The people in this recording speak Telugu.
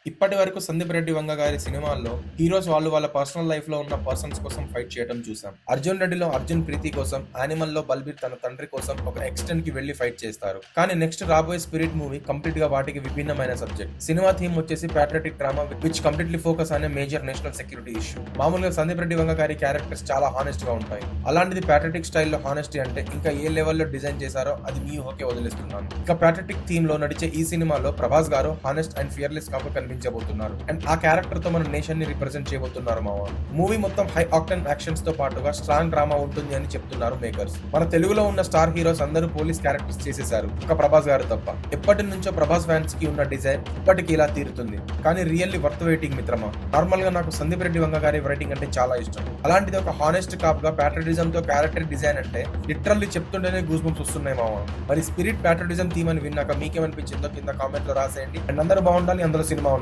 ఇప్పటి వరకు సందీప్ రెడ్డి వంగ గారి సినిమాల్లో హీరోస్ వాళ్ళ పర్సనల్ లైఫ్ లో ఉన్న పర్సన్స్ కోసం ఫైట్ చేయడం చూసాం. అర్జున్ రెడ్డిలో అర్జున్ ప్రీతి కోసం, యానిమల్ లో బల్బీర్ తన తండ్రి కోసం ఒక ఎక్స్టెంట్ కి వెళ్లి ఫైట్ చేస్తారు. కానీ నెక్స్ట్ రాబోయే స్పిరిట్ మూవీ కంప్లీట్ గా వాటికి విభిన్నమైన సబ్జెక్ట్. సినిమా థీమ్ వచ్చేసి patriotic drama which completely focus అనే మేజర్ నేషనల్ సెక్యూరిటీ ఇష్యూ. మామూలుగా సందీప్ రెడ్డి వంగ గారి క్యారెక్టర్స్ చాలా హానెస్ట్ గా ఉంటాయి. అలాంటిది ప్యాట్రియాటిక్ స్టైల్లో హానెస్టీ అంటే ఇంకా ఏ లెవెల్లో డిజైన్ చేశారో అది మీ ఓకే వదిలేస్తున్నాను. ఇక ప్యాట్రియాటిక్ థీమ్ లో నడిచే ఈ సినిమాలో ప్రభాస్ గారు హానెస్ట్ అండ్ ఫియర్లెస్ గా కనిపించబోతున్నారు. అండ్ ఆ క్యారెక్టర్ తో మన నేషన్ ని రిప్రజెంట్ చేయబోతున్నారు మావా. మూవీ మొత్తం హై ఆక్టెన్ యాక్షన్స్ తో పాటుగా స్ట్రాంగ్ డ్రామా ఉంటుంది అని చెప్తున్నారు మేకర్స్. మన తెలుగులో ఉన్న స్టార్ హీరోస్ అందరూ పోలీస్ క్యారెక్టర్స్ చేసేశారు, ఒక ప్రభాస్ గారు తప్ప. ఎప్పటి నుంచో ప్రభాస్ ఫ్యాన్స్ కి ఉన్న డిజైన్ ఇప్పటికి ఇలా తీరుతుంది. కానీ రియల్లీ వర్త్ వెయిటింగ్ మిత్రమా. నార్మల్ గా నాకు సందీప్ రెడ్డి వంగ గారి రైటింగ్ అంటే చాలా ఇష్టం. అలాంటిది ఒక హానెస్ట్ కాప్ గా ప్యాట్రియాటిజం తో క్యారెక్టర్ డిజైన్ అంటే లిటరల్లీ చెప్తుంటేనే గూస్ బంప్స్ వస్తున్నాయి మావా. మరి స్పిరిట్ ప్యాట్రియాటిజం థీమ్ అని విన్నాక మీకేమనిపించిందో కింద కామెంట్ లో రాసేయండి. అండ్ అందరూ బాగుండాలి, అందరూ సినిమా ఉండాలి.